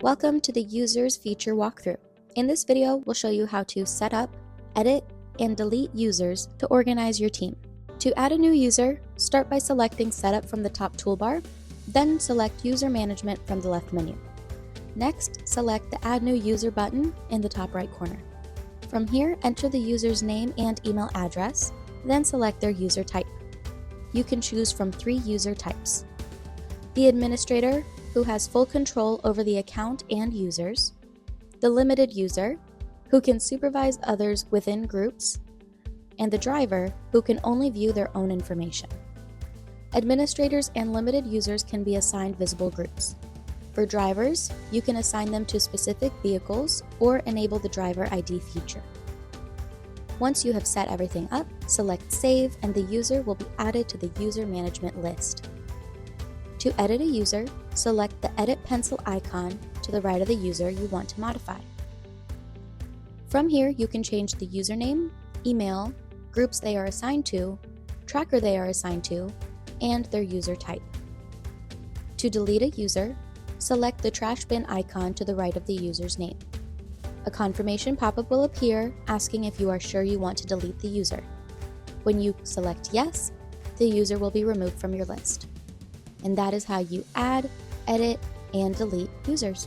Welcome to the Users Feature Walkthrough. In this video, we'll show you how to set up, edit, and delete users to organize your team. To add a new user, start by selecting Setup from the top toolbar, then select User Management from the left menu. Next, select the Add New User button in the top right corner. From here, enter the user's name and email address, then select their user type. You can choose from 3 user types: the administrator, who has full control over the account and users; the limited user, who can supervise others within groups; and the driver, who can only view their own information. Administrators and limited users can be assigned visible groups. For drivers, you can assign them to specific vehicles or enable the driver ID feature. Once you have set everything up, select Save and the user will be added to the user management list. To edit a user, select the Edit pencil icon to the right of the user you want to modify. From here, you can change the username, email, groups they are assigned to, tracker they are assigned to, and their user type. To delete a user, select the trash bin icon to the right of the user's name. A confirmation pop-up will appear asking if you are sure you want to delete the user. When you select Yes, the user will be removed from your list. And that is how you add, edit, and delete users.